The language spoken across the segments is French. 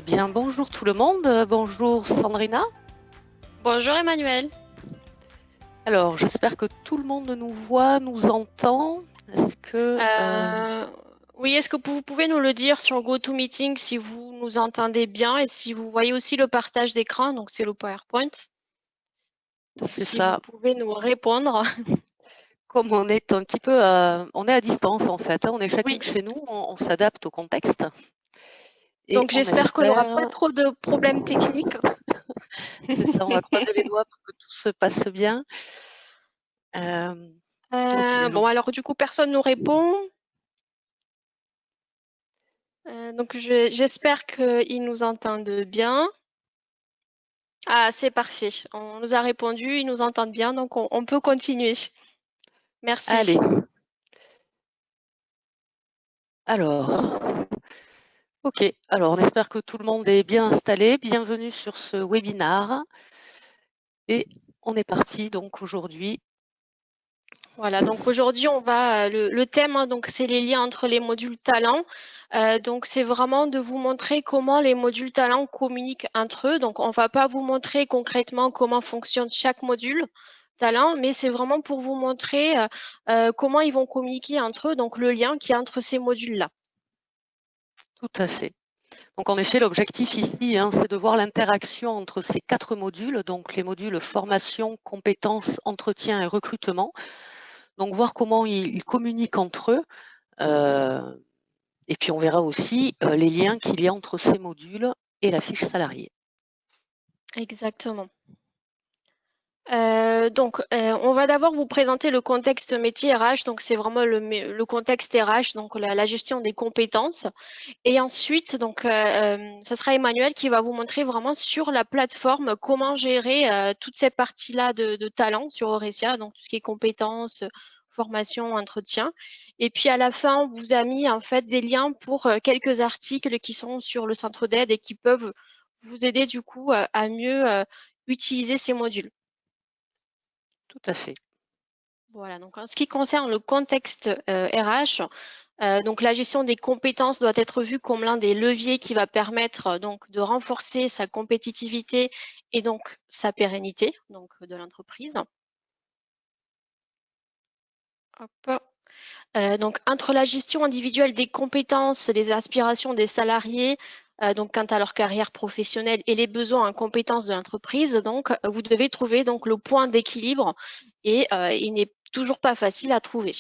Eh bien, bonjour tout le monde, bonjour Sandrina. Bonjour Emmanuel. Alors, j'espère que tout le monde nous voit, nous entend. Est-ce que Oui, est-ce que vous pouvez nous le dire sur GoToMeeting si vous nous entendez bien et si vous voyez aussi le partage d'écran, donc c'est le PowerPoint. Donc c'est si vous ça? pouvez nous répondre. Comme on est un petit peu, on est à distance en fait, hein, on est chacune Oui, chez nous, on s'adapte au contexte et donc on j'espère qu'on n'aura espère, pas trop de problèmes techniques. c'est ça, on va croiser les doigts pour que tout se passe bien. Ok, Bon, alors, alors du coup, personne nous répond. Donc j'espère qu'ils nous entendent bien. Ah, c'est parfait. On nous a répondu, ils nous entendent bien, donc on peut continuer. allez, Merci. alors, ok, alors on espère que tout le monde est bien installé. Bienvenue sur ce webinaire et on est parti donc aujourd'hui. Voilà, donc aujourd'hui, on va le thème, hein, donc c'est les liens entre les modules talents. Donc c'est vraiment de vous montrer comment les modules talents communiquent entre eux. Donc on va pas vous montrer concrètement comment fonctionne chaque module talent, mais c'est vraiment pour vous montrer comment ils vont communiquer entre eux, donc le lien qui est entre ces modules-là. Tout à fait. Donc en effet, l'objectif ici, hein, c'est de voir l'interaction entre ces 4 modules, donc les modules formation, compétences, entretien et recrutement. Donc voir comment ils communiquent entre eux. euh, et puis on verra aussi les liens qu'il y a entre ces modules et la fiche salariée. Exactement. On va d'abord vous présenter le contexte métier RH. Donc, c'est vraiment le contexte RH, donc la gestion des compétences. Et ensuite, ça sera Emmanuel qui va vous montrer vraiment sur la plateforme comment gérer toutes ces parties-là de talent sur Aurecia, donc tout ce qui est compétences, formation, entretien. Et puis à la fin, on vous a mis en fait des liens pour quelques articles qui sont sur le centre d'aide et qui peuvent vous aider du coup à mieux utiliser ces modules. Tout à fait. Voilà, donc en ce qui concerne le contexte RH, donc la gestion des compétences doit être vue comme l'un des leviers qui va permettre donc de renforcer sa compétitivité et donc sa pérennité donc de l'entreprise. Hop. Donc entre la gestion individuelle des compétences, les aspirations des salariés, donc quant à leur carrière professionnelle et les besoins en compétences de l'entreprise, donc vous devez trouver donc le point d'équilibre et il n'est toujours pas facile à trouver.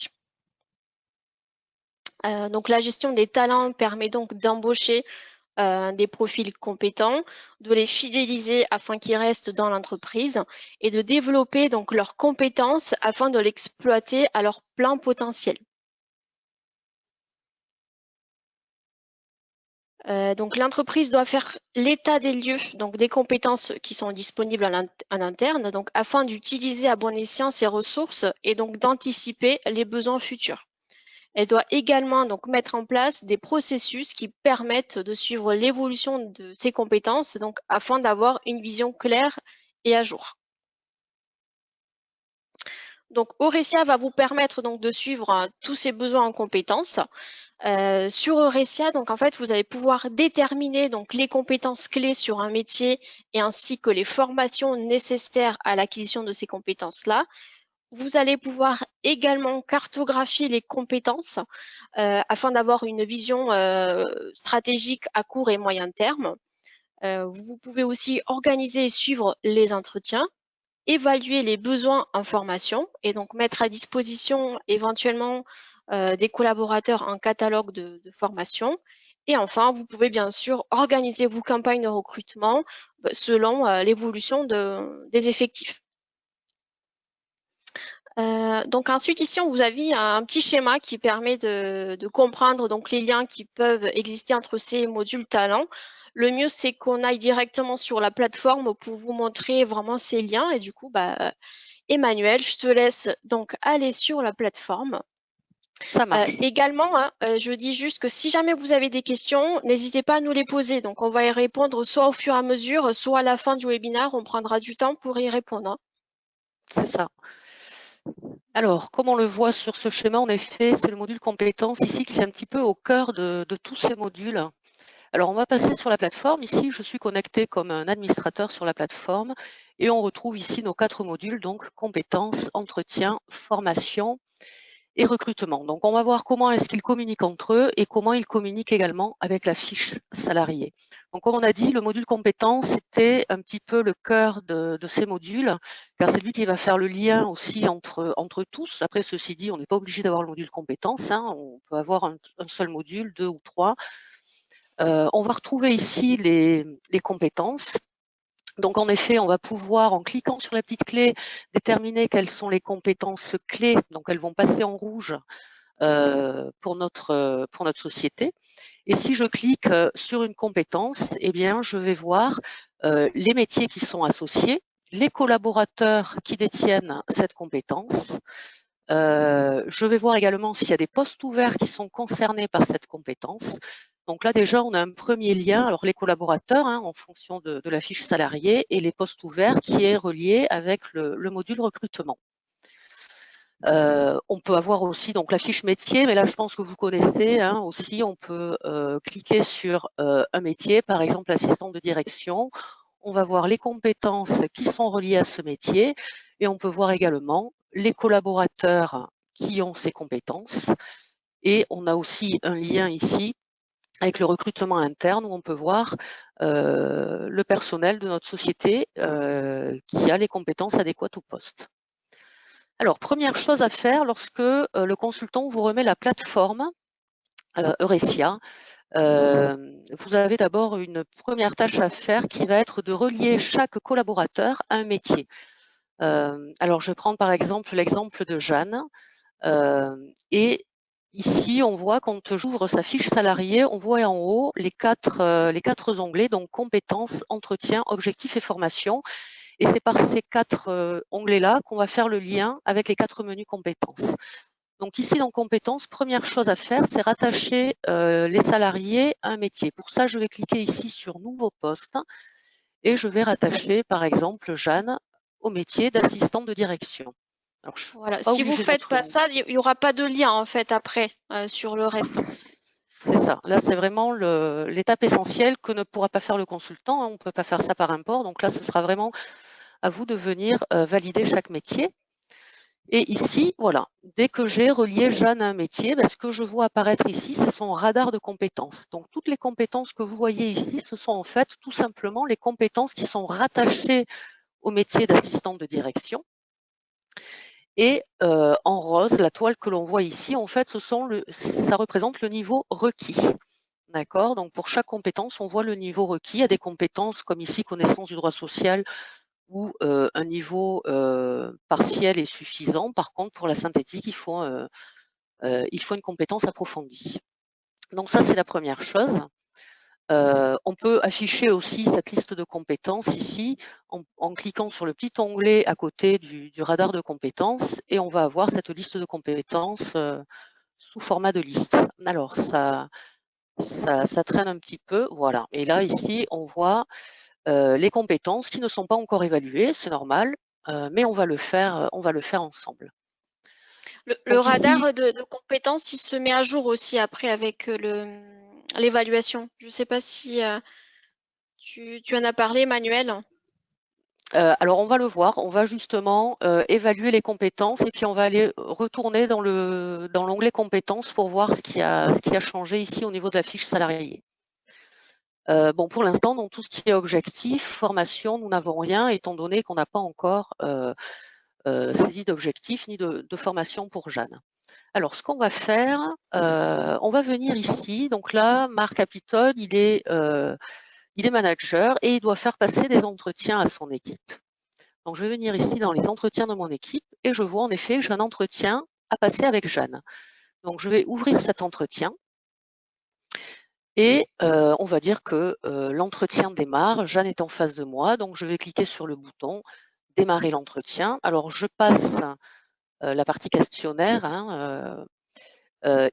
Donc la gestion des talents permet donc d'embaucher des profils compétents, de les fidéliser afin qu'ils restent dans l'entreprise et de développer donc leurs compétences afin de l'exploiter à leur plein potentiel. Donc l'entreprise doit faire l'état des lieux, donc des compétences qui sont disponibles en interne, donc afin d'utiliser à bon escient ces ressources et donc d'anticiper les besoins futurs. Elle doit également donc mettre en place des processus qui permettent de suivre l'évolution de ces compétences, donc afin d'avoir une vision claire et à jour. Donc Aurecia va vous permettre donc de suivre tous ces besoins en compétences. Sur Aurecia, donc en fait, vous allez pouvoir déterminer donc les compétences clés sur un métier et ainsi que les formations nécessaires à l'acquisition de ces compétences-là. Vous allez pouvoir également cartographier les compétences afin d'avoir une vision stratégique à court et moyen terme. Vous pouvez aussi organiser et suivre les entretiens, évaluer les besoins en formation et donc mettre à disposition éventuellement des collaborateurs en catalogue de formation. Et enfin, vous pouvez bien sûr organiser vos campagnes de recrutement selon l'évolution des effectifs. Donc ensuite ici on vous a mis un petit schéma qui permet de comprendre donc les liens qui peuvent exister entre ces modules talents. Le mieux c'est qu'on aille directement sur la plateforme pour vous montrer vraiment ces liens et du coup Emmanuel, je te laisse donc aller sur la plateforme. Ça marche. Également, hein, je dis juste que si jamais vous avez des questions, n'hésitez pas à nous les poser. Donc on va y répondre soit au fur et à mesure, soit à la fin du webinaire, on prendra du temps pour y répondre, hein. C'est ça. Alors, comme on le voit sur ce schéma, en effet, c'est le module compétences ici qui est un petit peu au cœur de tous ces modules. Alors, on va passer sur la plateforme. Ici, je suis connectée comme un administrateur sur la plateforme et on retrouve ici nos 4 modules, donc compétences, entretien, formation et recrutement. Donc, on va voir comment est-ce qu'ils communiquent entre eux et comment ils communiquent également avec la fiche salarié. Donc, comme on a dit, le module compétences était un petit peu le cœur de ces modules, car c'est lui qui va faire le lien aussi entre tous. Après, ceci dit, on n'est pas obligé d'avoir le module compétences, hein. On peut avoir un seul module, 2 ou 3. On va retrouver ici les compétences. Donc, en effet, on va pouvoir, en cliquant sur la petite clé, déterminer quelles sont les compétences clés. Donc, elles vont passer en rouge pour notre société. Et si je clique sur une compétence, eh bien, je vais voir les métiers qui sont associés, les collaborateurs qui détiennent cette compétence. Je vais voir également s'il y a des postes ouverts qui sont concernés par cette compétence. Donc là, déjà, on a un premier lien. Alors, les collaborateurs, hein, en fonction de la fiche salariée, et les postes ouverts qui est relié avec le module recrutement. On peut avoir aussi donc la fiche métier, mais là, je pense que vous connaissez hein, aussi. On peut cliquer sur un métier, par exemple assistant de direction. On va voir les compétences qui sont reliées à ce métier et on peut voir également les collaborateurs qui ont ces compétences. Et on a aussi un lien ici avec le recrutement interne où on peut voir le personnel de notre société qui a les compétences adéquates au poste. Alors, première chose à faire lorsque le consultant vous remet la plateforme Eurecia, vous avez d'abord une première tâche à faire qui va être de relier chaque collaborateur à un métier. Alors, je vais prendre par exemple l'exemple de Jeanne. Et ici, on voit quand j'ouvre sa fiche salariée, on voit en haut les quatre onglets, donc compétences, entretien, objectifs et formation. Et c'est par ces 4 onglets-là qu'on va faire le lien avec les 4 menus compétences. Donc ici, dans compétences, première chose à faire, c'est rattacher les salariés à un métier. Pour ça, je vais cliquer ici sur Nouveau poste et je vais rattacher, par exemple, Jeanne au métier d'assistante de direction. Alors, je suis Voilà. pas Si vous obligée de faites mettre le pas nom. ça, il y aura pas de lien en fait après sur le reste. C'est ça. Là, c'est vraiment l'étape essentielle que ne pourra pas faire le consultant, hein. On ne peut pas faire ça par import. Donc là, ce sera vraiment à vous de venir valider chaque métier. Et ici, voilà, dès que j'ai relié Jeanne à un métier, ce que je vois apparaître ici, c'est son radar de compétences. Donc, toutes les compétences que vous voyez ici, ce sont en fait tout simplement les compétences qui sont rattachées au métier d'assistante de direction. Et en rose, la toile que l'on voit ici, en fait, ça représente le niveau requis. D'accord? Donc, pour chaque compétence, on voit le niveau requis. Il y a des compétences comme ici, connaissance du droit social, où un niveau partiel est suffisant. Par contre, pour la synthétique, il faut une compétence approfondie. Donc ça, c'est la première chose. On peut afficher aussi cette liste de compétences ici en cliquant sur le petit onglet à côté du radar de compétences et on va avoir cette liste de compétences sous format de liste. Alors, ça traîne un petit peu, voilà. Et là, ici, on voit les compétences qui ne sont pas encore évaluées, c'est normal, mais on va le faire ensemble. Le Donc ici, radar de compétences, il se met à jour aussi après avec l'évaluation. Je ne sais pas si tu en as parlé, Manuel. alors on va le voir, on va justement évaluer les compétences et puis on va aller retourner dans l'onglet compétences pour voir ce qui a changé ici au niveau de la fiche salariée. Bon, pour l'instant, dans tout ce qui est objectif, formation, nous n'avons rien étant donné qu'on n'a pas encore saisi d'objectifs ni de formation pour Jeanne. Alors, ce qu'on va faire, on va venir ici. Donc là, Marc Capitol, il est manager et il doit faire passer des entretiens à son équipe. Donc, je vais venir ici dans les entretiens de mon équipe et je vois en effet que j'ai un entretien à passer avec Jeanne. Donc, je vais ouvrir cet entretien et on va dire que l'entretien démarre. Jeanne est en face de moi, donc je vais cliquer sur le bouton « Démarrer l'entretien ». Alors, je passe la partie questionnaire. Hein,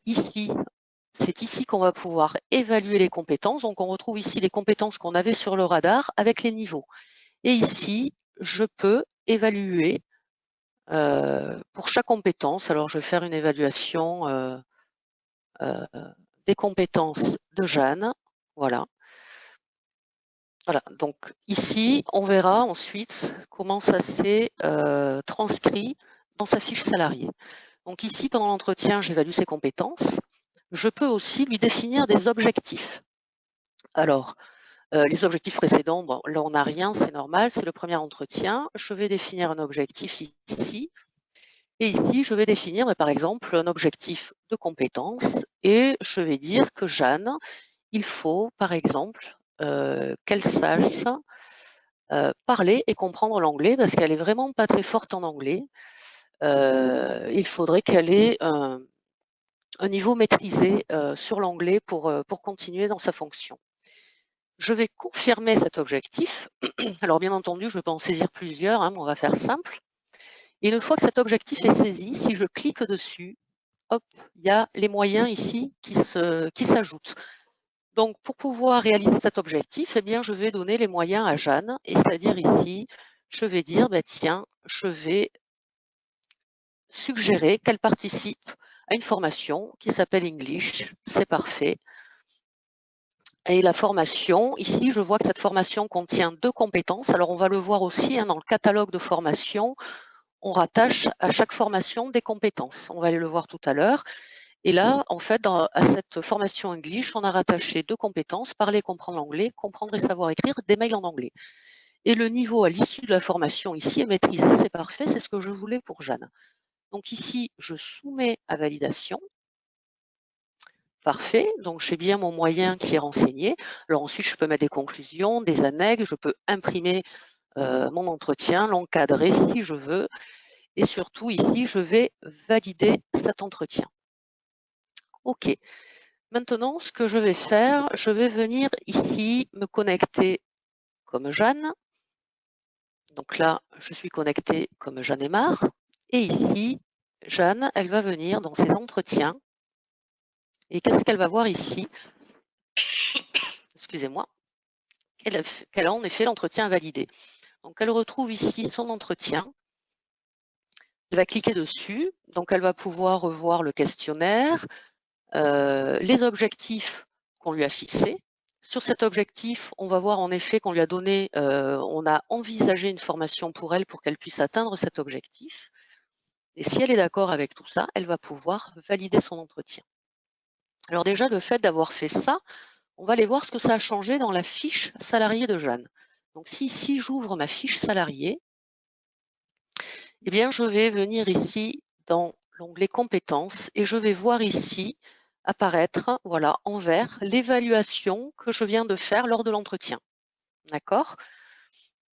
ici, c'est ici qu'on va pouvoir évaluer les compétences. Donc, on retrouve ici les compétences qu'on avait sur le radar avec les niveaux. Et ici, je peux évaluer pour chaque compétence. Alors, je vais faire une évaluation des compétences de Jeanne. Voilà. Voilà, donc ici, on verra ensuite comment ça s'est transcrit dans sa fiche salariée. Donc ici, pendant l'entretien, j'évalue ses compétences. Je peux aussi lui définir des objectifs. Alors, les objectifs précédents, bon, là on n'a rien, c'est normal, c'est le premier entretien. Je vais définir un objectif ici. Et ici, je vais définir par exemple un objectif de compétence et je vais dire que Jeanne, il faut par exemple qu'elle sache parler et comprendre l'anglais parce qu'elle est vraiment pas très forte en anglais. Il faudrait qu'elle ait un niveau maîtrisé sur l'anglais pour continuer dans sa fonction. Je vais confirmer cet objectif. Alors bien entendu, je peux en saisir plusieurs, hein, mais on va faire simple. Et une fois que cet objectif est saisi, si je clique dessus, hop, il y a les moyens ici qui s'ajoutent. Donc pour pouvoir réaliser cet objectif, eh bien, je vais donner les moyens à Jeanne, et c'est-à-dire ici, je vais dire, bah, tiens, je vais suggérer qu'elle participe à une formation qui s'appelle English, c'est parfait. Et la formation, ici, je vois que cette formation contient 2 compétences. Alors, on va le voir aussi hein, dans le catalogue de formation, on rattache à chaque formation des compétences. On va aller le voir tout à l'heure. Et là, en fait, à cette formation English, on a rattaché 2 compétences, parler, comprendre l'anglais, comprendre et savoir écrire des mails en anglais. Et le niveau à l'issue de la formation ici est maîtrisé, c'est parfait, c'est ce que je voulais pour Jeanne. Donc ici, je soumets à validation. Parfait, donc j'ai bien mon moyen qui est renseigné. Alors ensuite, je peux mettre des conclusions, des annexes, je peux imprimer mon entretien, l'encadrer si je veux. Et surtout ici, je vais valider cet entretien. OK. Maintenant, ce que je vais faire, je vais venir ici me connecter comme Jeanne. Donc là, je suis connectée comme Jeanne Aymar. Et ici, Jeanne, elle va venir dans ses entretiens. Et qu'est-ce qu'elle va voir ici? Excusez-moi. Qu'elle a en effet l'entretien à valider. Donc, elle retrouve ici son entretien. Elle va cliquer dessus. Donc, elle va pouvoir revoir le questionnaire, les objectifs qu'on lui a fixés. Sur cet objectif, on va voir en effet qu'on lui a donné, on a envisagé une formation pour elle pour qu'elle puisse atteindre cet objectif. Et si elle est d'accord avec tout ça, elle va pouvoir valider son entretien. Alors déjà, le fait d'avoir fait ça, on va aller voir ce que ça a changé dans la fiche salariée de Jeanne. Donc si j'ouvre ma fiche salariée, eh bien, je vais venir ici dans l'onglet compétences et je vais voir ici apparaître, voilà, en vert, l'évaluation que je viens de faire lors de l'entretien. D'accord?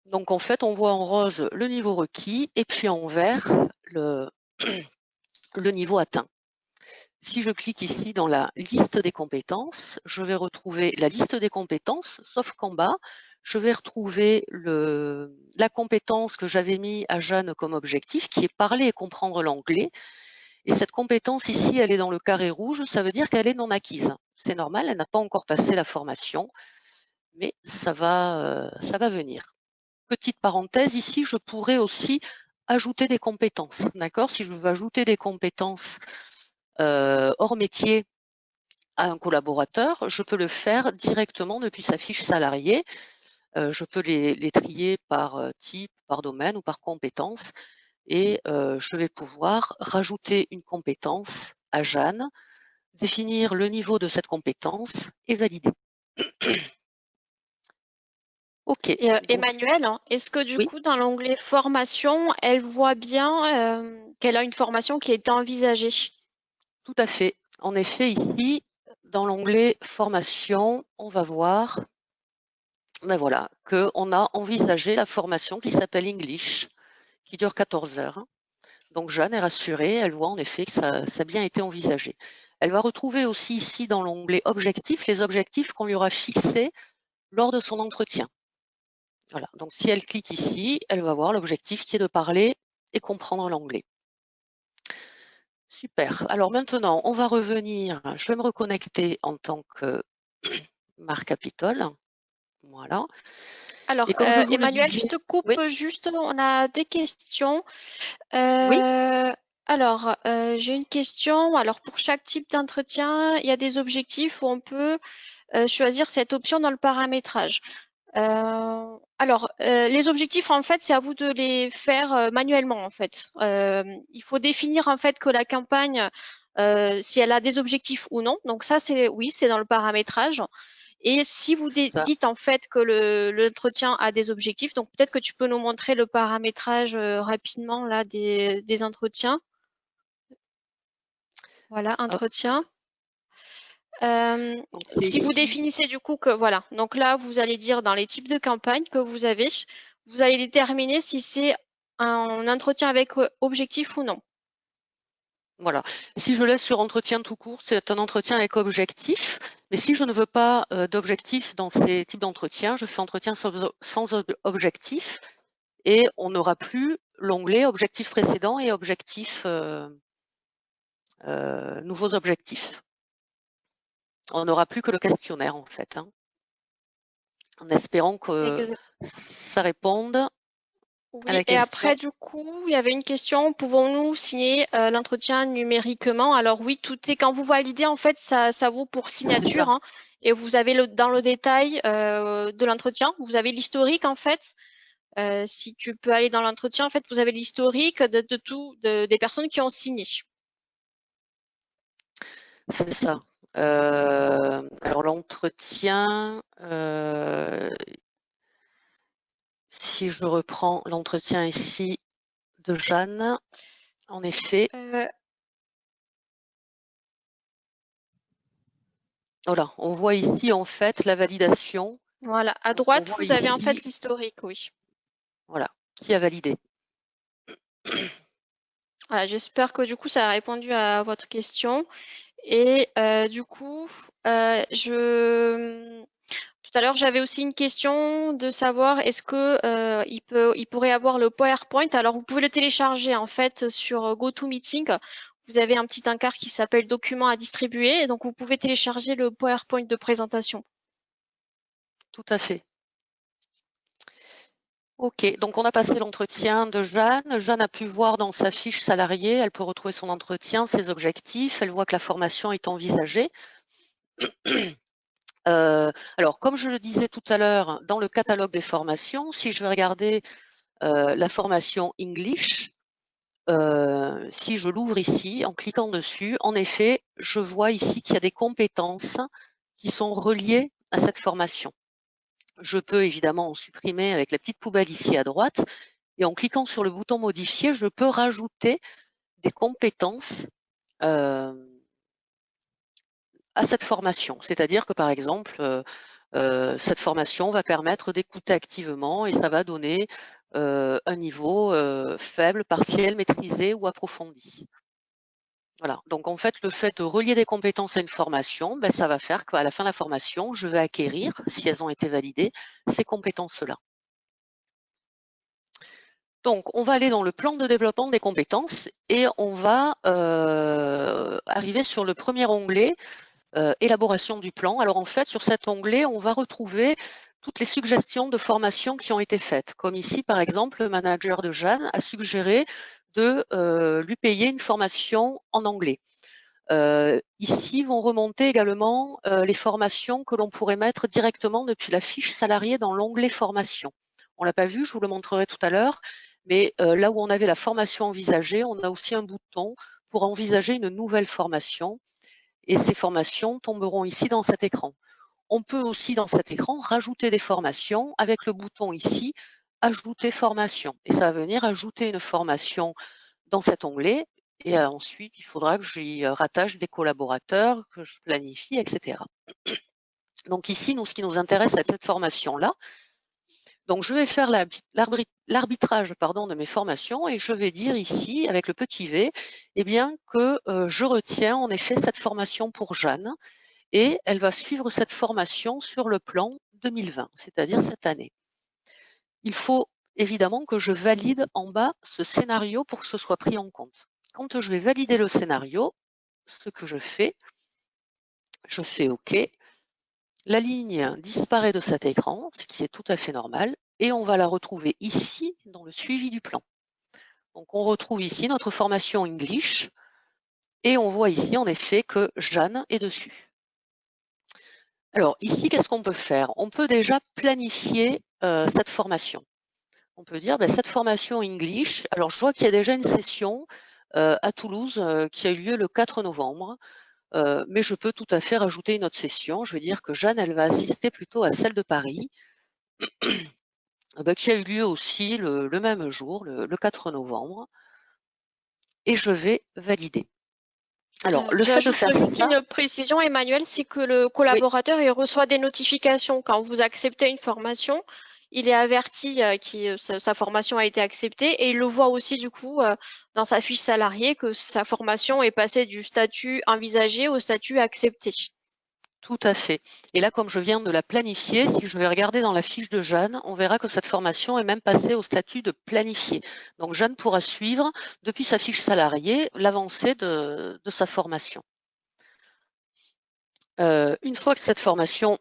Donc, en fait, on voit en rose le niveau requis et puis en vert le niveau atteint. Si je clique ici dans la liste des compétences, je vais retrouver la liste des compétences, sauf qu'en bas, je vais retrouver la compétence que j'avais mis à Jeanne comme objectif, qui est parler et comprendre l'anglais. Et cette compétence ici, elle est dans le carré rouge, ça veut dire qu'elle est non acquise. C'est normal, elle n'a pas encore passé la formation, mais ça va venir. Petite parenthèse, ici, je pourrais aussi ajouter des compétences. D'accord? Si je veux ajouter des compétences hors métier à un collaborateur, je peux le faire directement depuis sa fiche salariée. Je peux les trier par type, par domaine ou par compétence et je vais pouvoir rajouter une compétence à Jeanne, définir le niveau de cette compétence et valider. OK. Et Emmanuel, hein, est-ce que du Oui, coup, dans l'onglet formation, elle voit bien qu'elle a une formation qui est envisagée? tout à fait. En effet, ici, dans l'onglet formation, on va voir ben voilà, qu'on a envisagé la formation qui s'appelle English, qui dure 14 heures. Donc Jeanne est rassurée, elle voit en effet que ça a bien été envisagé. Elle va retrouver aussi ici dans l'onglet objectifs, les objectifs qu'on lui aura fixés lors de son entretien. Voilà, donc si elle clique ici, elle va voir l'objectif qui est de parler et comprendre l'anglais. Super. Alors maintenant, on va revenir, je vais me reconnecter en tant que Marc Capitol. Voilà. Alors, Et comme je vous le Emmanuel, je disais, te coupe oui, juste, on a des questions. oui, Alors, j'ai une question. Alors, pour chaque type d'entretien, il y a des objectifs où on peut choisir cette option dans le paramétrage. Les objectifs, en fait, c'est à vous de les faire manuellement, en fait. Il faut définir, en fait, que la campagne, si elle a des objectifs ou non. Donc ça, oui, c'est dans le paramétrage. Et si vous Ça. dites, en fait, que l'entretien a des objectifs, donc peut-être que tu peux nous montrer le paramétrage rapidement, là, des entretiens. Voilà, Hop, entretien. Euh, donc c'est Si vous ici. définissez du coup que voilà, donc là vous allez dire dans les types de campagnes que vous avez, vous allez déterminer si c'est un entretien avec objectif ou non. Voilà. Si je laisse sur entretien tout court, c'est un entretien avec objectif. Mais si je ne veux pas d'objectif dans ces types d'entretiens, je fais entretien sans objectif et on n'aura plus l'onglet objectif précédent et objectif nouveaux objectifs. On n'aura plus que le questionnaire en fait, hein, en espérant que Exa- ça réponde à Oui, la et après question. du coup, il y avait une question, pouvons-nous signer l'entretien numériquement? Alors oui, tout est quand vous validez en fait, ça vaut pour C'est signature, ça. hein, et vous avez dans le détail de l'entretien, vous avez l'historique en fait. Si tu peux aller dans l'entretien, en fait, vous avez l'historique de tout, des personnes qui ont signé. C'est ça. Alors l'entretien, si je reprends l'entretien ici de Jeanne, en effet, Euh, voilà, on voit ici en fait la validation. voilà, à Donc on droite, voit vous avez en fait ici, l'historique, oui. voilà, qui a validé. Voilà, j'espère que du coup, ça a répondu à votre question. Et du coup, tout à l'heure, j'avais aussi une question de savoir est-ce que il pourrait avoir le PowerPoint. Alors, vous pouvez le télécharger en fait sur GoToMeeting. Vous avez un petit encart qui s'appelle Documents à distribuer, et donc vous pouvez télécharger le PowerPoint de présentation. Tout à fait. Ok, donc on a passé l'entretien de Jeanne. Jeanne a pu voir dans sa fiche salariée, elle peut retrouver son entretien, ses objectifs, elle voit que la formation est envisagée. Alors, comme je le disais tout à l'heure, dans le catalogue des formations, si je vais regarder la formation English, si je l'ouvre ici, en cliquant dessus, en effet, je vois ici qu'il y a des compétences qui sont reliées à cette formation. Je peux évidemment en supprimer avec la petite poubelle ici à droite, et en cliquant sur le bouton modifier, je peux rajouter des compétences à cette formation. C'est-à-dire que par exemple, cette formation va permettre d'écouter activement et ça va donner un niveau faible, partiel, maîtrisé ou approfondi. Voilà. Donc en fait, le fait de relier des compétences à une formation, ben, ça va faire qu'à la fin de la formation, je vais acquérir, si elles ont été validées, ces compétences-là. Donc, on va aller dans le plan de développement des compétences et on va arriver sur le premier onglet, élaboration du plan. Alors en fait, sur cet onglet, on va retrouver toutes les suggestions de formation qui ont été faites. Comme ici, par exemple, le manager de Jeanne a suggéré de lui payer une formation en anglais. Ici vont remonter également les formations que l'on pourrait mettre directement depuis la fiche salariée dans l'onglet formation. On ne l'a pas vu, je vous le montrerai tout à l'heure, mais là où on avait la formation envisagée, on a aussi un bouton pour envisager une nouvelle formation et ces formations tomberont ici dans cet écran. On peut aussi dans cet écran rajouter des formations avec le bouton ici ajouter formation et ça va venir ajouter une formation dans cet onglet et ensuite il faudra que j'y rattache des collaborateurs, que je planifie, etc. Donc ici, nous, ce qui nous intéresse, c'est cette formation-là. Donc je vais faire l'arbitrage de mes formations et je vais dire ici, avec le petit v, eh bien, que je retiens en effet cette formation pour Jeanne et elle va suivre cette formation sur le plan 2020, c'est-à-dire cette année. Il faut évidemment que je valide en bas ce scénario pour que ce soit pris en compte. Quand je vais valider le scénario, ce que je fais OK. La ligne disparaît de cet écran, ce qui est tout à fait normal, et on va la retrouver ici dans le suivi du plan. Donc on retrouve ici notre formation English et on voit ici en effet que Jeanne est dessus. Alors ici, qu'est-ce qu'on peut faire? On peut déjà planifier cette formation. On peut dire cette formation English, alors je vois qu'il y a déjà une session à Toulouse qui a eu lieu le 4 novembre, mais je peux tout à fait rajouter une autre session. Je vais dire que Jeanne, elle va assister plutôt à celle de Paris, qui a eu lieu aussi le même jour, le 4 novembre, et je vais valider. Alors, le fait de J'ajoute faire juste ça, une précision, Emmanuel, c'est que le oui, collaborateur il reçoit des notifications quand vous acceptez une formation. Il est averti que sa formation a été acceptée et il le voit aussi du coup dans sa fiche salariée que sa formation est passée du statut envisagé au statut accepté. tout à fait. Et là, comme je viens de la planifier, si je vais regarder dans la fiche de Jeanne, on verra que cette formation est même passée au statut de planifié. Donc, Jeanne pourra suivre, depuis sa fiche salariée, l'avancée de sa formation. Une fois que cette formation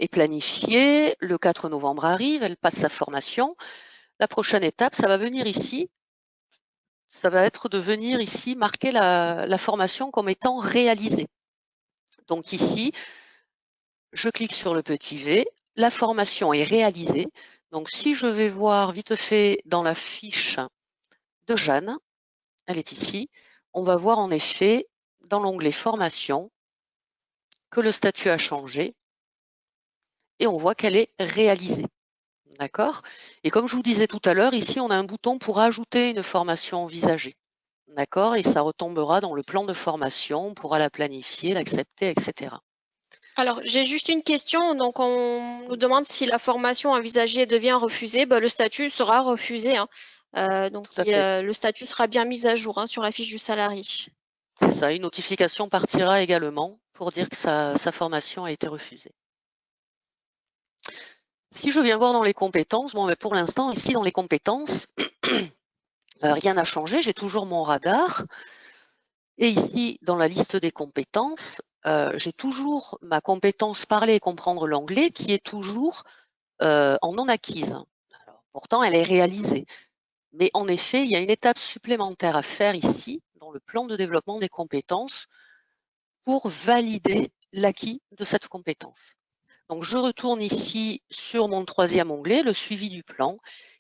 est planifiée, le 4 novembre arrive, elle passe sa formation. La prochaine étape, ça va venir ici. Ça va être de venir ici marquer la formation comme étant réalisée. Donc ici, je clique sur le petit V, la formation est réalisée. Donc si je vais voir vite fait dans la fiche de Jeanne, elle est ici, on va voir en effet dans l'onglet formation que le statut a changé et on voit qu'elle est réalisée. D'accord? Et comme je vous disais tout à l'heure, ici on a un bouton pour ajouter une formation envisagée. D'accord? Et ça retombera dans le plan de formation, on pourra la planifier, l'accepter, etc. Alors, j'ai juste une question. Donc, on nous demande si la formation envisagée devient refusée, le statut sera refusé, hein. Tout à fait. Le statut sera bien mis à jour, hein, sur la fiche du salarié. C'est ça, une notification partira également pour dire que sa formation a été refusée. Si je viens voir dans les compétences, pour l'instant, ici dans les compétences, rien n'a changé, j'ai toujours mon radar. Et ici, dans la liste des compétences, j'ai toujours ma compétence parler et comprendre l'anglais qui est toujours en non acquise. Alors, pourtant, elle est réalisée. Mais en effet, il y a une étape supplémentaire à faire ici, dans le plan de développement des compétences, pour valider l'acquis de cette compétence. Donc, je retourne ici sur mon troisième onglet, le suivi du plan,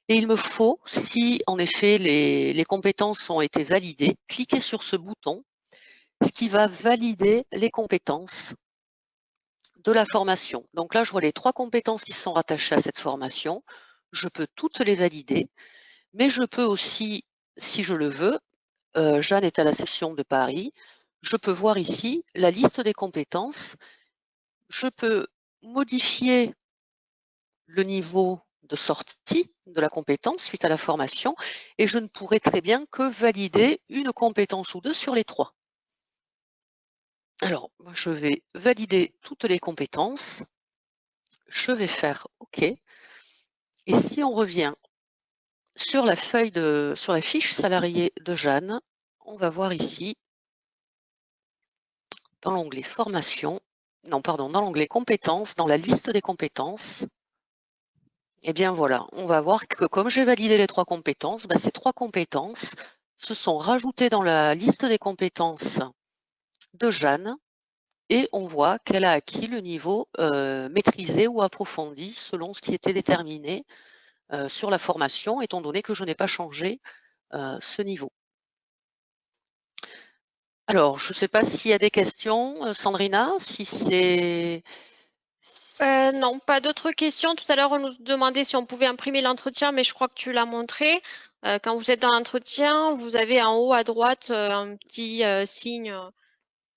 et il me faut, si en effet les compétences ont été validées, cliquer sur ce bouton, ce qui va valider les compétences de la formation. Donc là, je vois les 3 compétences qui sont rattachées à cette formation. Je peux toutes les valider, mais je peux aussi, si je le veux, Jeanne est à la session de Paris, je peux voir ici la liste des compétences. Je peux modifier le niveau de sortie de la compétence suite à la formation et je ne pourrai très bien que valider une compétence ou deux sur les 3. Alors, je vais valider toutes les compétences. Je vais faire OK. Et si on revient sur la fiche salariée de Jeanne, on va voir ici, dans l'onglet formation, dans l'onglet compétences, dans la liste des compétences, eh bien voilà, on va voir que comme j'ai validé les 3 compétences, ces 3 compétences se sont rajoutées dans la liste des compétences de Jeanne et on voit qu'elle a acquis le niveau maîtrisé ou approfondi selon ce qui était déterminé sur la formation, étant donné que je n'ai pas changé ce niveau. Alors, je ne sais pas s'il y a des questions, Sandrina, si c'est... Non, pas d'autres questions. Tout à l'heure, on nous demandait si on pouvait imprimer l'entretien, mais je crois que tu l'as montré. Quand vous êtes dans l'entretien, vous avez en haut à droite un petit signe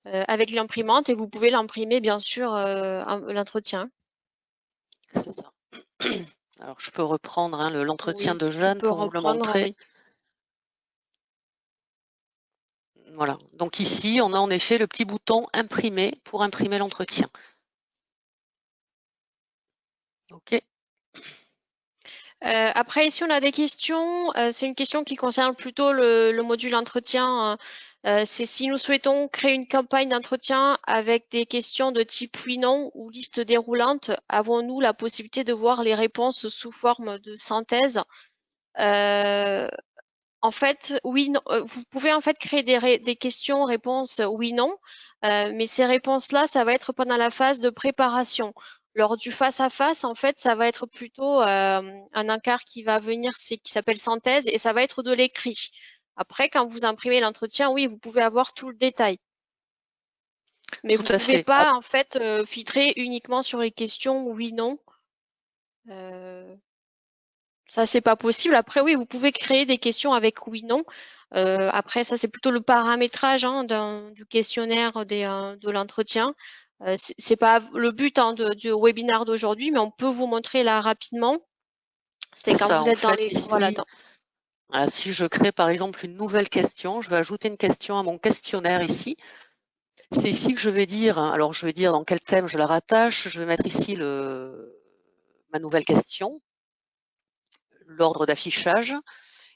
avec l'imprimante et vous pouvez l'imprimer, bien sûr, l'entretien. C'est ça. Alors, je peux reprendre l'entretien Oui, de tu Jeanne peux pour vous le reprendre, montrer. oui. Voilà. Donc ici, on a en effet le petit bouton imprimer pour imprimer l'entretien. OK. Après, ici, on a des questions. C'est une question qui concerne plutôt le module entretien. C'est si nous souhaitons créer une campagne d'entretien avec des questions de type oui/non ou liste déroulante, avons-nous la possibilité de voir les réponses sous forme de synthèse? En fait, oui, non, vous pouvez en fait créer des questions-réponses oui, non, mais ces réponses-là, ça va être pendant la phase de préparation. Lors du face-à-face, en fait, ça va être plutôt un encart qui va venir, c'est qui s'appelle synthèse, et ça va être de l'écrit. Après, quand vous imprimez l'entretien, oui, vous pouvez avoir tout le détail. Mais Tout vous à pouvez fait. pas, en fait, filtrer uniquement sur les questions oui, non. Euh, Ça, c'est pas possible. Après, oui, vous pouvez créer des questions avec oui, non. Après, ça, c'est plutôt le paramétrage hein, du questionnaire de l'entretien. C'est pas le but hein, du webinaire d'aujourd'hui, mais on peut vous montrer là rapidement. C'est C'est quand ça, vous en êtes dans fait, les, voilà, ici, si je crée par exemple une nouvelle question, je vais ajouter une question à mon questionnaire ici. C'est ici que je vais dire, hein, alors je vais dire dans quel thème je la rattache, je vais mettre ici ma nouvelle question, l'ordre d'affichage,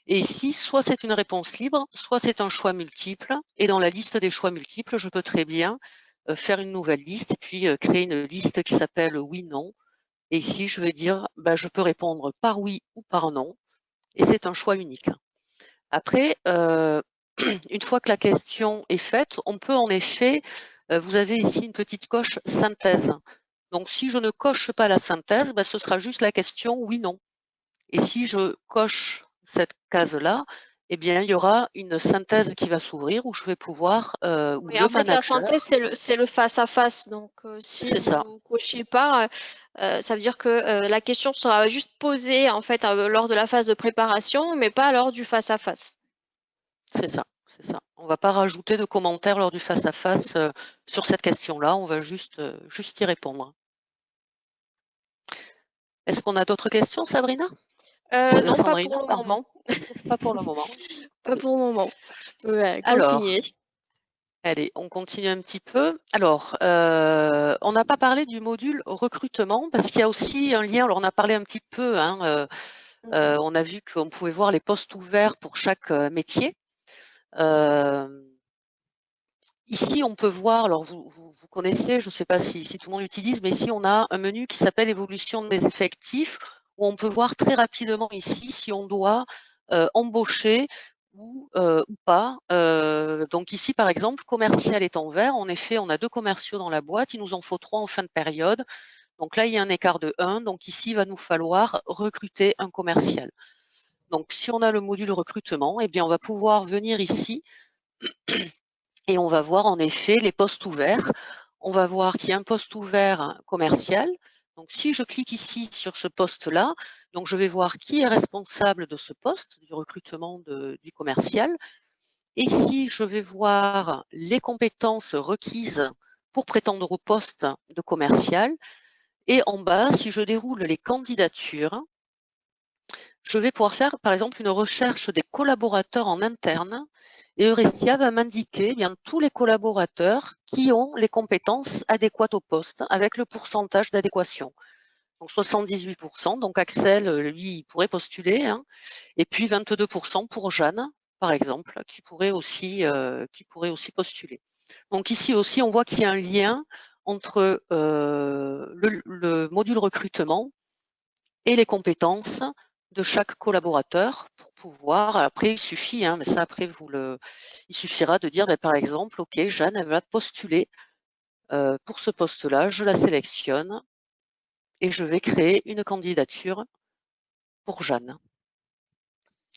et ici, soit c'est une réponse libre, soit c'est un choix multiple, et dans la liste des choix multiples, je peux très bien faire une nouvelle liste, et puis créer une liste qui s'appelle oui-non, et ici, je vais dire, bah, je peux répondre par oui ou par non, et c'est un choix unique. Après, une fois que la question est faite, on peut en effet, vous avez ici une petite coche synthèse. Donc, si je ne coche pas la synthèse, ce sera juste la question oui-non. Et si je coche cette case-là, eh bien, il y aura une synthèse qui va s'ouvrir où je vais pouvoir, où oui, le en fait, la manager, synthèse, c'est le face-à-face. Donc, si c'est ça, vous cochez pas, ça veut dire que la question sera juste posée en fait lors de la phase de préparation, mais pas lors du face-à-face. c'est ça, c'est ça. On ne va pas rajouter de commentaires lors du face-à-face sur cette question-là, on va juste y répondre. Est-ce qu'on a d'autres questions, Sabrina? Non, pas pour Sandrine, le pardon. moment. Pas pour le moment. Pas Allez. pour le moment. Je peux Alors, continuer. allez, on continue un petit peu. Alors, on n'a pas parlé du module recrutement parce qu'il y a aussi un lien. Alors, on a parlé un petit peu, hein, on a vu qu'on pouvait voir les postes ouverts pour chaque métier. Ici, on peut voir, alors vous connaissez, je ne sais pas si tout le monde l'utilise, mais ici, on a un menu qui s'appelle évolution des effectifs, où on peut voir très rapidement ici si on doit embaucher ou pas. Donc ici, par exemple, commercial est en vert. En effet, on a 2 commerciaux dans la boîte, il nous en faut 3 en fin de période. Donc là, il y a un écart de 1. Donc ici, il va nous falloir recruter un commercial. Donc si on a le module recrutement, eh bien, on va pouvoir venir ici et on va voir en effet les postes ouverts. On va voir qu'il y a un poste ouvert commercial. Donc, si je clique ici sur ce poste-là, donc je vais voir qui est responsable de ce poste, du recrutement du commercial. Et si je vais voir les compétences requises pour prétendre au poste de commercial. Et en bas, si je déroule les candidatures, je vais pouvoir faire, par exemple, une recherche des collaborateurs en interne et Eurestia va m'indiquer bien tous les collaborateurs qui ont les compétences adéquates au poste avec le pourcentage d'adéquation. Donc 78%, donc Axel, lui, il pourrait postuler, hein, et puis 22% pour Jeanne, par exemple, qui pourrait aussi postuler. Donc ici aussi, on voit qu'il y a un lien entre le module recrutement et les compétences de chaque collaborateur pour pouvoir, après il suffit, hein, mais ça après il suffira de dire par exemple, ok, Jeanne, elle va postuler pour ce poste-là, je la sélectionne et je vais créer une candidature pour Jeanne.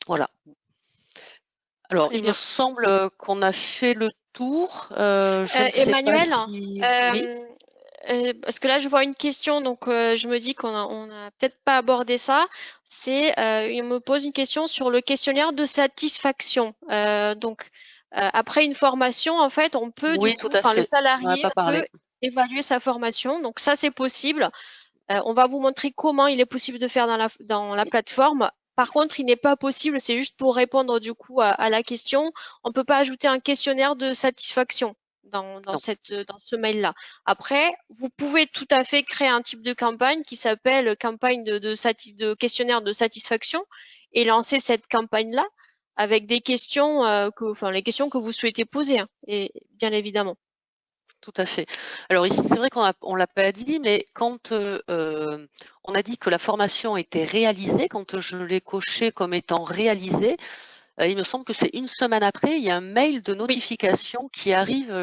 Voilà. Alors, Très il me bien. semble qu'on a fait le tour. Je ne sais pas Emmanuel, si... Oui, parce que là je vois une question, donc je me dis qu'on a peut-être pas abordé ça. Il me pose une question sur le questionnaire de satisfaction. Donc après une formation, en fait, on peut du oui, tout coup, à enfin le fait. On n'en a salarié pas peut parlé. évaluer sa formation. Donc ça c'est possible. On va vous montrer comment il est possible de faire dans la plateforme. Par contre, il n'est pas possible, c'est juste pour répondre du coup à la question. On ne peut pas ajouter un questionnaire de satisfaction Non, dans ce mail-là. Après, vous pouvez tout à fait créer un type de campagne qui s'appelle campagne de questionnaire de satisfaction et lancer cette campagne-là avec des questions, enfin les questions que vous souhaitez poser, hein, et bien évidemment. tout à fait. Alors ici, c'est vrai qu'on l'a pas dit, mais quand on a dit que la formation était réalisée, quand je l'ai coché comme étant réalisée, Il me semble que c'est une semaine après, il y a un mail de Oui, notification qui arrive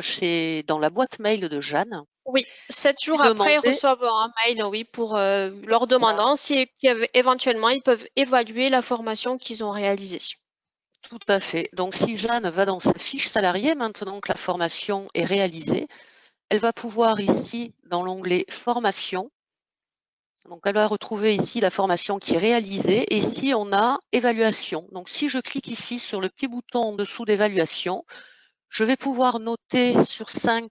dans la boîte mail de Jeanne, oui. 7 jours qui après, ils demandait, reçoivent un mail, oui, pour leur voilà, demandant si éventuellement ils peuvent évaluer la formation qu'ils ont réalisée. tout à fait. Donc si Jeanne va dans sa fiche salariée, maintenant que la formation est réalisée, elle va pouvoir ici, dans l'onglet formation, donc elle va retrouver ici la formation qui est réalisée, et ici on a évaluation. Donc si je clique ici sur le petit bouton en dessous d'évaluation, je vais pouvoir noter sur 5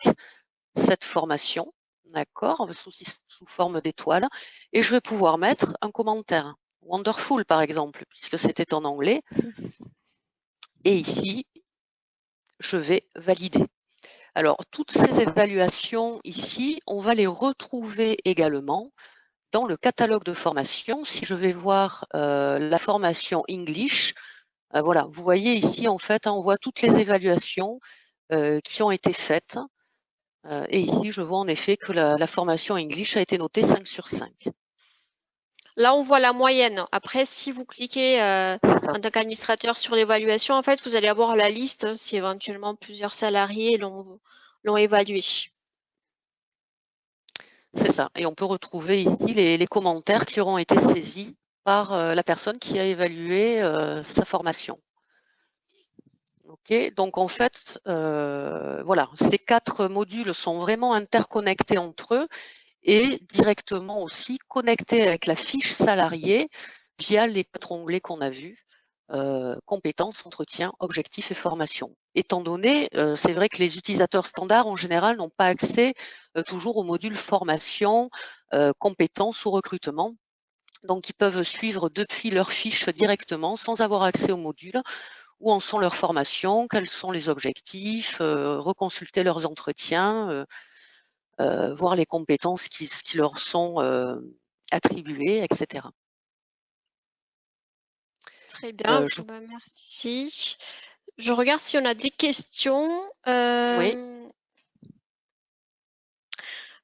cette formation, d'accord, sous forme d'étoile, et je vais pouvoir mettre un commentaire. Wonderful, par exemple, puisque c'était en anglais. Et ici, je vais valider. Alors, toutes ces évaluations ici, on va les retrouver également dans le catalogue de formation. Si je vais voir la formation English, voilà, vous voyez ici, en fait, on voit toutes les évaluations qui ont été faites. Et ici, je vois en effet que la formation English a été notée 5 sur 5. Là, on voit la moyenne. Après, si vous cliquez C'est ça. en tant qu'administrateur sur l'évaluation, en fait, vous allez avoir la liste si éventuellement plusieurs salariés l'ont évalué. C'est ça. Et on peut retrouver ici les commentaires qui auront été saisis par la personne qui a évalué sa formation. Ok, donc en fait, voilà, ces 4 modules sont vraiment interconnectés entre eux et directement aussi connectés avec la fiche salariée via les 4 onglets qu'on a vus, compétences, entretien, objectifs et formation. Étant donné, c'est vrai que les utilisateurs standards en général n'ont pas accès toujours au module formation, compétences ou recrutement. Donc ils peuvent suivre depuis leur fiche directement sans avoir accès au module, où en sont leurs formations, quels sont les objectifs, reconsulter leurs entretiens, voir les compétences qui leur sont attribuées, etc. Très bien, Je... bah, merci. Je regarde si on a des questions. Oui,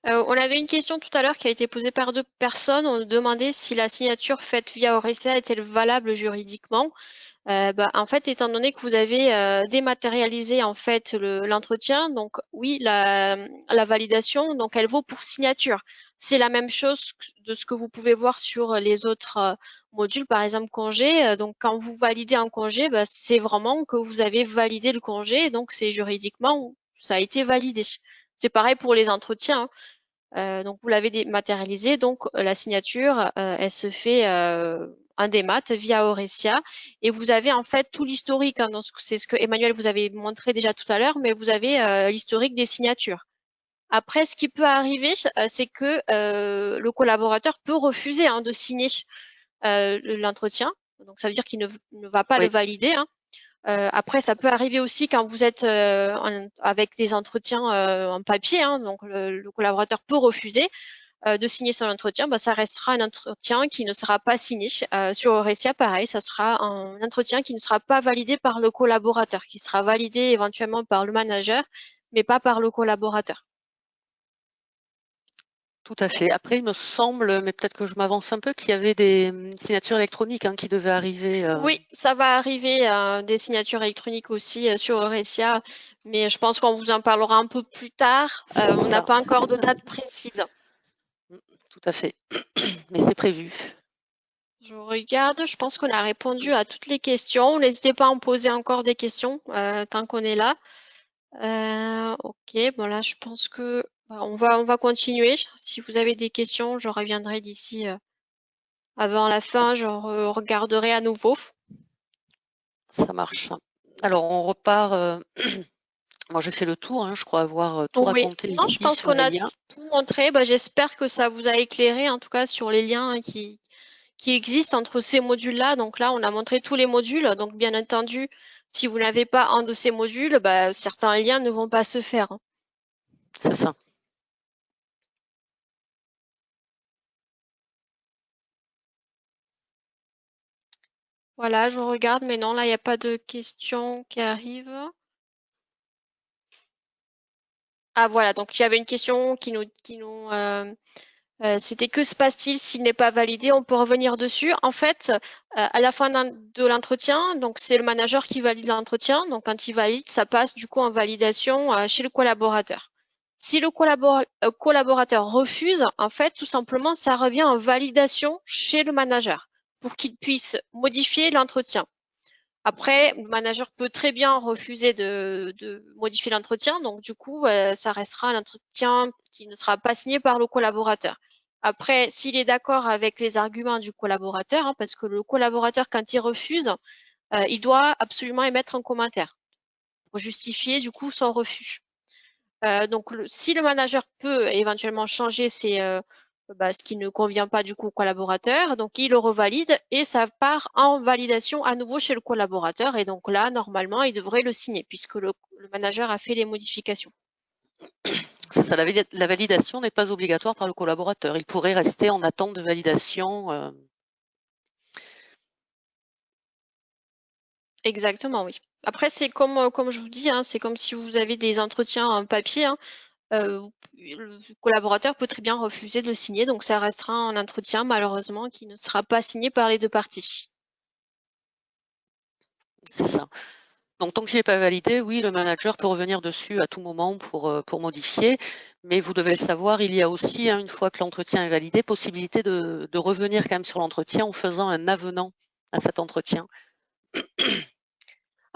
On avait une question tout à l'heure qui a été posée par 2 personnes. On nous demandait si la signature faite via Aurecia est-elle valable juridiquement. Bah, en fait, étant donné que vous avez dématérialisé en fait l'entretien, donc oui, la validation, donc elle vaut pour signature. C'est la même chose de ce que vous pouvez voir sur les autres modules, par exemple congé. Donc quand vous validez un congé, bah, c'est vraiment que vous avez validé le congé, donc c'est juridiquement ça a été validé. C'est pareil pour les entretiens, hein. Donc vous l'avez dématérialisé, donc la signature, elle se fait en démat via Aurecia et vous avez en fait tout l'historique, hein, c'est ce que Emmanuel vous avez montré déjà tout à l'heure, mais vous avez l'historique des signatures. Après, ce qui peut arriver, c'est que le collaborateur peut refuser, hein, de signer l'entretien. Donc ça veut dire qu'il ne va pas le oui, valider, hein. Après, ça peut arriver aussi quand vous êtes avec des entretiens en papier, hein, donc le collaborateur peut refuser de signer son entretien. Bah, ça restera un entretien qui ne sera pas signé. Sur Aurecia, pareil, ça sera un entretien qui ne sera pas validé par le collaborateur, qui sera validé éventuellement par le manager, mais pas par le collaborateur. tout à fait. Après, il me semble, mais peut-être que je m'avance un peu, qu'il y avait des signatures électroniques qui devaient arriver. Oui, ça va arriver, des signatures électroniques aussi sur Aurecia, mais je pense qu'on vous en parlera un peu plus tard. C'est On n'a ça. pas encore de date précise. Tout à fait. Mais c'est prévu. Je regarde, je pense qu'on a répondu à toutes les questions. N'hésitez pas à en poser encore des questions tant qu'on est là. Ok, bon là, je pense que bah, on va continuer. Si vous avez des questions, je reviendrai d'ici avant la fin. Je regarderai à nouveau. Ça marche. Alors, on repart. Moi, j'ai fait le tour, je crois avoir tout Oui, raconté non, je ici pense sur qu'on les a liens. tout montré. Bah, j'espère que ça vous a éclairé, en tout cas, sur les liens, hein, qui existent entre ces modules-là. Donc là, on a montré tous les modules. Donc, bien entendu, si vous n'avez pas un de ces modules, bah, certains liens ne vont pas se faire, hein. C'est ça. Voilà, je regarde, mais non, là, il n'y a pas de questions qui arrivent. Ah, voilà, donc il y avait une question qui nous C'était que se passe-t-il s'il n'est pas validé? On peut revenir dessus. En fait, à la fin de l'entretien, donc c'est le manager qui valide l'entretien. Donc quand il valide, ça passe du coup en validation chez le collaborateur. Si le collaborateur refuse, en fait, tout simplement, ça revient en validation chez le manager pour qu'il puisse modifier l'entretien. Après, le manager peut très bien refuser de modifier l'entretien, donc du coup, ça restera un entretien qui ne sera pas signé par le collaborateur. Après, s'il est d'accord avec les arguments du collaborateur, hein, parce que le collaborateur, quand il refuse, il doit absolument émettre un commentaire pour justifier du coup son refus. Donc, si le manager peut éventuellement changer ce qui ne convient pas du coup au collaborateur, donc il le revalide et ça part en validation à nouveau chez le collaborateur. Et donc là, normalement, il devrait le signer puisque le manager a fait les modifications. C'est ça, la validation n'est pas obligatoire par le collaborateur. Il pourrait rester en attente de validation. Exactement, oui. Après, c'est comme je vous dis, hein, c'est comme si vous avez des entretiens en papier. Hein, le collaborateur peut très bien refuser de le signer, donc ça restera un entretien malheureusement qui ne sera pas signé par les deux parties. C'est ça. Donc, tant qu'il n'est pas validé, oui, le manager peut revenir dessus à tout moment pour modifier. Mais vous devez le savoir, il y a aussi, hein, une fois que l'entretien est validé, possibilité de revenir quand même sur l'entretien en faisant un avenant à cet entretien.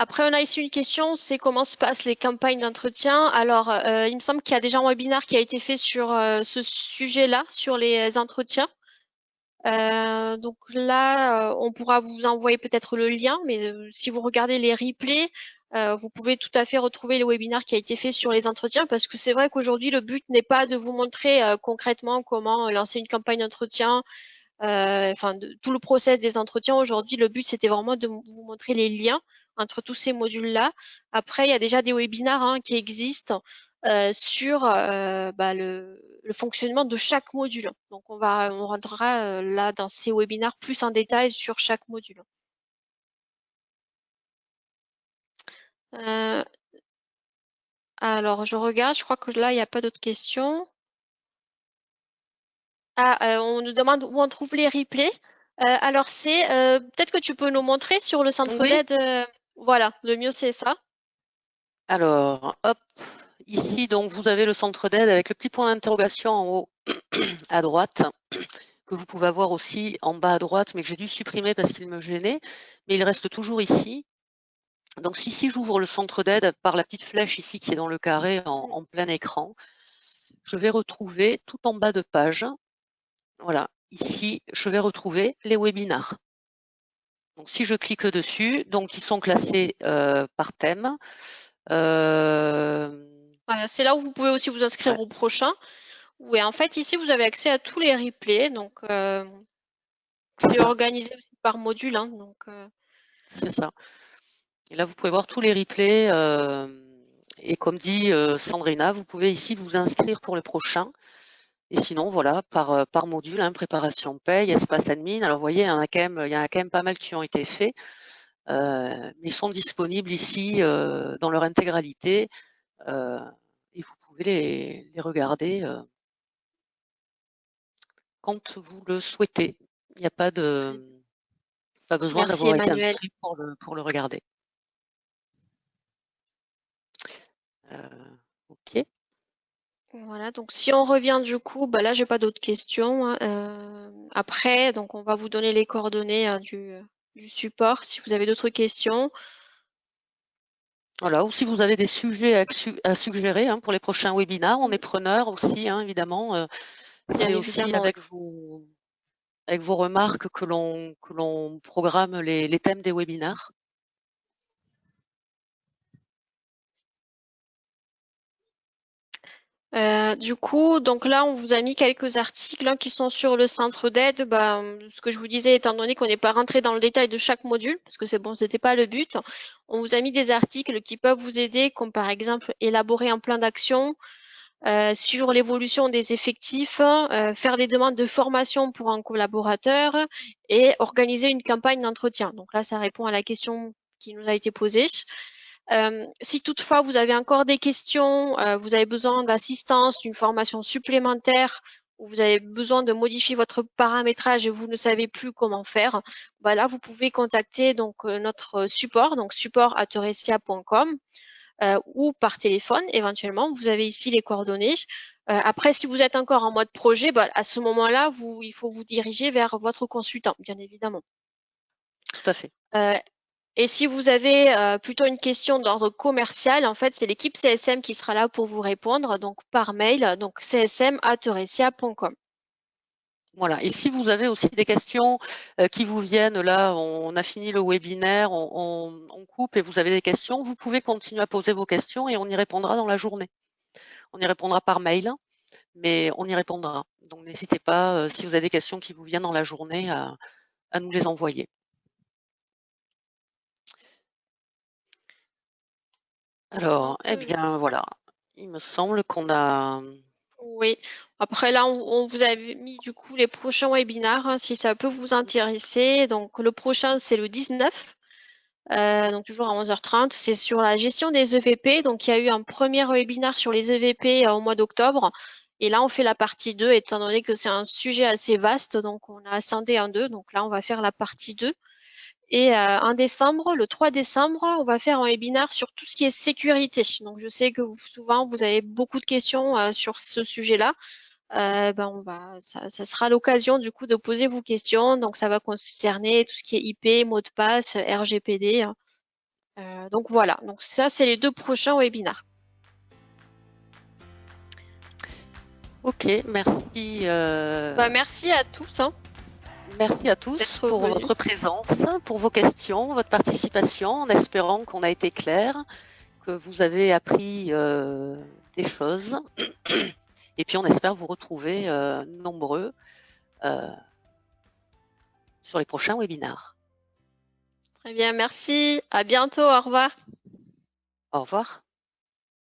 Après, on a ici une question, c'est comment se passent les campagnes d'entretien. Alors, il me semble qu'il y a déjà un webinaire qui a été fait sur ce sujet-là, sur les entretiens. Donc là, on pourra vous envoyer peut-être le lien, mais si vous regardez les replays, vous pouvez tout à fait retrouver le webinaire qui a été fait sur les entretiens, parce que c'est vrai qu'aujourd'hui, le but n'est pas de vous montrer concrètement comment lancer une campagne d'entretien, enfin tout le process des entretiens. Aujourd'hui, le but, c'était vraiment de vous montrer les liens entre tous ces modules-là. Après, il y a déjà des webinaires hein, qui existent sur le fonctionnement de chaque module. Donc, on rentrera là dans ces webinaires plus en détail sur chaque module. Alors, je regarde, je crois que là, il n'y a pas d'autres questions. On nous demande où on trouve les replays. Alors, c'est peut-être que tu peux nous montrer sur le centre Oui. d'aide. Voilà, le mieux, c'est ça. Alors, hop, ici, donc, vous avez le centre d'aide avec le petit point d'interrogation en haut à droite, que vous pouvez avoir aussi en bas à droite, mais que j'ai dû supprimer parce qu'il me gênait, mais il reste toujours ici. Donc, si j'ouvre le centre d'aide par la petite flèche ici qui est dans le carré en plein écran, je vais retrouver tout en bas de page, voilà, ici, je vais retrouver les webinars. Donc, si je clique dessus, donc ils sont classés par thème. Voilà, c'est là où vous pouvez aussi vous inscrire Ouais. au prochain. Oui, en fait, ici, vous avez accès à tous les replays. Donc, c'est organisé aussi par module. Hein, donc, c'est ça. Et là, vous pouvez voir tous les replays. Et comme dit Sandrina, vous pouvez ici vous inscrire pour le prochain. Et sinon, voilà, par module, hein, préparation paye, espace admin. Alors, vous voyez, il y en a quand même pas mal qui ont été faits. Mais ils sont disponibles ici dans leur intégralité. Et vous pouvez les regarder quand vous le souhaitez. Il n'y a pas besoin merci d'avoir été Emmanuel. inscrit pour le regarder. OK. Voilà, donc si on revient du coup, bah là, j'ai pas d'autres questions. Hein. Après, donc on va vous donner les coordonnées hein, du support si vous avez d'autres questions. Voilà, ou si vous avez des sujets à suggérer hein, pour les prochains webinaires, on est preneur aussi, hein, évidemment. Bien C'est aussi évidemment. avec vos remarques que l'on programme les thèmes des webinaires. Du coup, donc là, on vous a mis quelques articles hein, qui sont sur le centre d'aide. Bah, ce que je vous disais, étant donné qu'on n'est pas rentré dans le détail de chaque module, parce que c'est bon, c'était pas le but, on vous a mis des articles qui peuvent vous aider, comme par exemple élaborer un plan d'action sur l'évolution des effectifs, faire des demandes de formation pour un collaborateur et organiser une campagne d'entretien. Donc là, ça répond à la question qui nous a été posée. Si toutefois vous avez encore des questions, vous avez besoin d'assistance, d'une formation supplémentaire où vous avez besoin de modifier votre paramétrage et vous ne savez plus comment faire, bah là, vous pouvez contacter donc notre support, donc support@eurecia.com ou par téléphone éventuellement. Vous avez ici les coordonnées. Après, si vous êtes encore en mode projet, bah, à ce moment-là, il faut vous diriger vers votre consultant, bien évidemment. Tout à fait. Et si vous avez plutôt une question d'ordre commercial, en fait, c'est l'équipe CSM qui sera là pour vous répondre, donc par mail, donc csm@eurecia.com. Voilà. Et si vous avez aussi des questions qui vous viennent, là, on a fini le webinaire, on coupe et vous avez des questions, vous pouvez continuer à poser vos questions et on y répondra dans la journée. On y répondra par mail, mais on y répondra. Donc n'hésitez pas, si vous avez des questions qui vous viennent dans la journée, à nous les envoyer. Alors, eh bien voilà, il me semble qu'on a... Oui, après là, on vous a mis du coup les prochains webinaires, hein, si ça peut vous intéresser. Donc le prochain, c'est le 19, donc toujours à 11h30. C'est sur la gestion des EVP. Donc il y a eu un premier webinaire sur les EVP au mois d'octobre. Et là, on fait la partie 2, étant donné que c'est un sujet assez vaste. Donc on a scindé en deux. Donc là, on va faire la partie 2. Et en décembre, le 3 décembre, on va faire un webinaire sur tout ce qui est sécurité. Donc je sais que souvent, vous avez beaucoup de questions sur ce sujet-là. Ça sera l'occasion du coup de poser vos questions. Donc ça va concerner tout ce qui est IP, mot de passe, RGPD. Donc voilà. Donc ça, c'est les 2 prochains webinaires. Ok, merci. Merci à tous. Hein. Merci à tous pour votre présence, pour vos questions, votre participation, en espérant qu'on a été clair, que vous avez appris des choses. Et puis on espère vous retrouver nombreux sur les prochains webinaires. Très bien, merci. À bientôt. Au revoir. Au revoir.